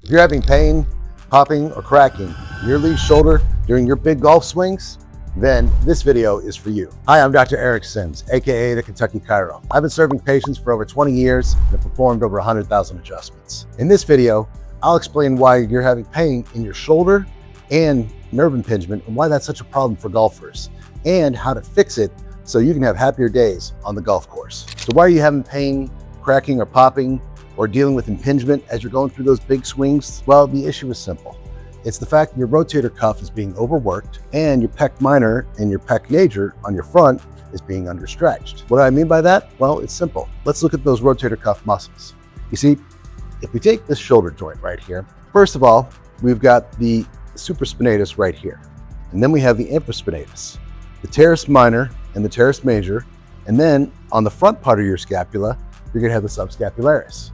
If you're having pain, popping, or cracking in your lead shoulder during your big golf swings, then this video is for you. Hi, I'm Dr. Erik Simms, aka the Kentucky Chiro. I've been serving patients for over 20 years and have performed over 100,000 adjustments. In this video, I'll explain why you're having pain in your shoulder and nerve impingement and why that's such a problem for golfers, and how to fix it so you can have happier days on the golf course. So why are you having pain, cracking, or popping, or dealing with impingement as you're going through those big swings? Well, the issue is simple. It's the fact that your rotator cuff is being overworked and your pec minor and your pec major on your front is being understretched. What do I mean by that? Well, it's simple. Let's look at those rotator cuff muscles. You see, if we take this shoulder joint right here, first of all, we've got the supraspinatus right here. And then we have the infraspinatus, the teres minor and the teres major. And then on the front part of your scapula, you're gonna have the subscapularis.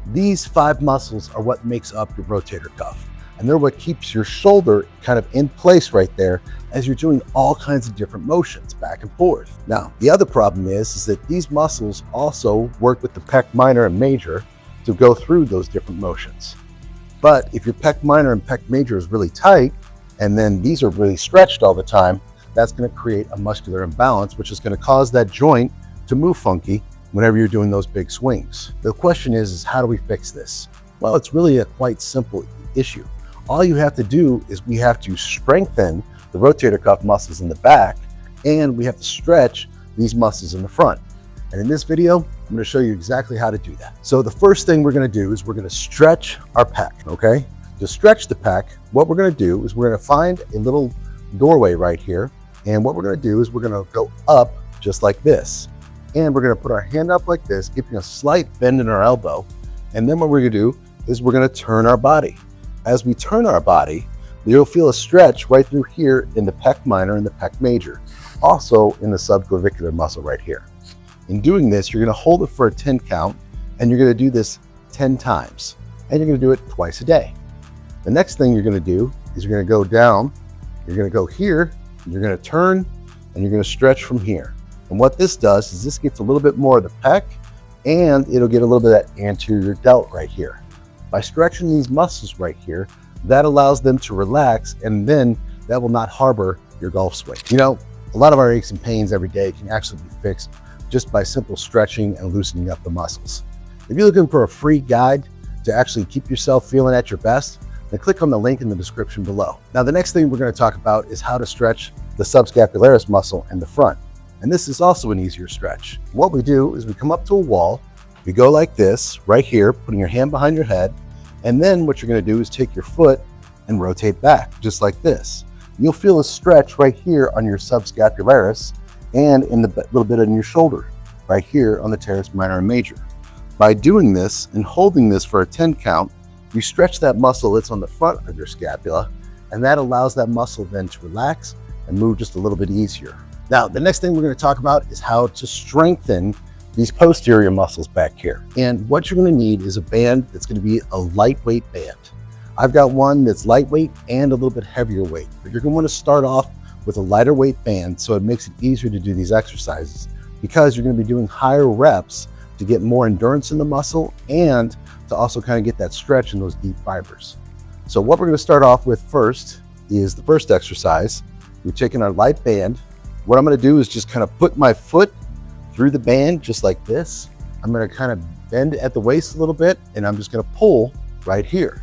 These 5 muscles are what makes up your rotator cuff. And they're what keeps your shoulder kind of in place right there as you're doing all kinds of different motions back and forth. Now, the other problem is that these muscles also work with the pec minor and major to go through those different motions. But if your pec minor and pec major is really tight, and then these are really stretched all the time, that's going to create a muscular imbalance, which is going to cause that joint to move funky whenever you're doing those big swings. The question is how do we fix this? Well, it's really a quite simple issue. All you have to do is we have to strengthen the rotator cuff muscles in the back, and we have to stretch these muscles in the front. And in this video, I'm going to show you exactly how to do that. So the first thing we're going to do is we're going to stretch our pec, okay? To stretch the pec, what we're going to do is we're going to find a little doorway right here. And what we're going to do is we're going to go up just like this. And we're going to put our hand up like this, giving a slight bend in our elbow. And then what we're going to do is we're going to turn our body. As we turn our body, you'll feel a stretch right through here in the pec minor and the pec major, also in the subclavicular muscle right here. In doing this, you're going to hold it for a 10 count, and you're going to do this 10 times, and you're going to do it twice a day. The next thing you're going to do is you're going to go down, you're going to go here, you're going to turn, and you're going to stretch from here. And what this does is this gets a little bit more of the pec, and it'll get a little bit of that anterior delt right here. By stretching these muscles right here, that allows them to relax, and then that will not harbor your golf swing. You know, a lot of our aches and pains every day can actually be fixed just by simple stretching and loosening up the muscles. If you're looking for a free guide to actually keep yourself feeling at your best, then click on the link in the description below. Now, the next thing we're going to talk about is how to stretch the subscapularis muscle in the front. And this is also an easier stretch. What we do is we come up to a wall, we go like this, right here, putting your hand behind your head, and then what you're going to do is take your foot and rotate back, just like this. You'll feel a stretch right here on your subscapularis and in the little bit on your shoulder, right here on the teres minor and major. By doing this and holding this for a 10 count, you stretch that muscle that's on the front of your scapula, and that allows that muscle then to relax and move just a little bit easier. Now, the next thing we're going to talk about is how to strengthen these posterior muscles back here. And what you're going to need is a band that's going to be a lightweight band. I've got one that's lightweight and a little bit heavier weight, but you're going to want to start off with a lighter weight band so it makes it easier to do these exercises, because you're going to be doing higher reps to get more endurance in the muscle and to also kind of get that stretch in those deep fibers. So what we're going to start off with first is the first exercise. We're taking our light band. What I'm going to do is just kind of put my foot through the band just like this. I'm going to kind of bend at the waist a little bit, and I'm just going to pull right here.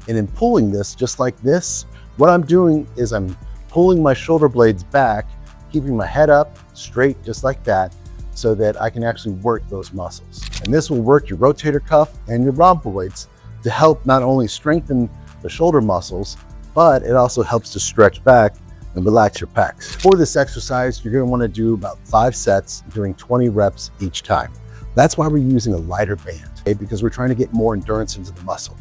And in pulling this just like this, what I'm doing is I'm pulling my shoulder blades back, keeping my head up straight just like that, so that I can actually work those muscles. And this will work your rotator cuff and your rhomboids to help not only strengthen the shoulder muscles, but it also helps to stretch back and relax your pecs. For this exercise, you're going to want to do about 5 sets doing 20 reps each time. That's why we're using a lighter band, okay? Because we're trying to get more endurance into the muscle.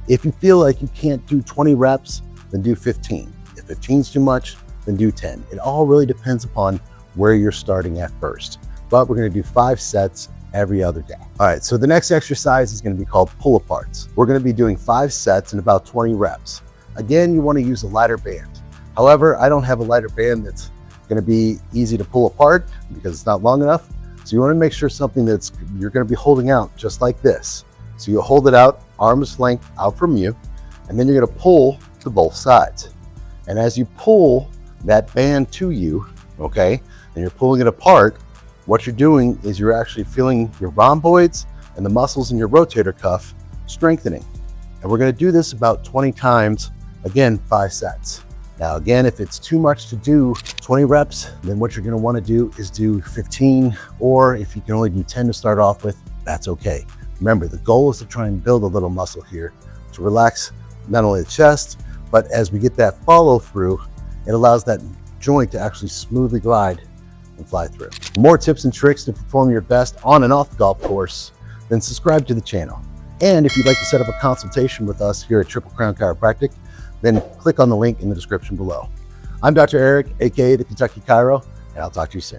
If you feel like you can't do 20 reps, then do 15. If 15 is too much, then do 10. It all really depends upon where you're starting at first. But we're going to do 5 sets every other day. All right, so the next exercise is going to be called pull-aparts. We're going to be doing 5 sets and about 20 reps. Again, you want to use a lighter band. However, I don't have a lighter band that's going to be easy to pull apart because it's not long enough. So you want to make sure something that's you're going to be holding out just like this. So you'll hold it out, arm's length out from you, And then you're gonna pull to both sides. And as you pull that band to you, okay, and you're pulling it apart, what you're doing is you're actually feeling your rhomboids and the muscles in your rotator cuff strengthening. And we're gonna do this about 20 times, again, 5 sets. Now, again, if it's too much to do 20 reps, then what you're gonna wanna do is do 15, or if you can only do 10 to start off with, that's okay. Remember, the goal is to try and build a little muscle here to relax not only the chest, but as we get that follow through, it allows that joint to actually smoothly glide and fly through. For more tips and tricks to perform your best on and off the golf course, then subscribe to the channel. And if you'd like to set up a consultation with us here at Triple Crown Chiropractic, then click on the link in the description below. I'm Dr. Erik, aka the Kentucky Chiro, and I'll talk to you soon.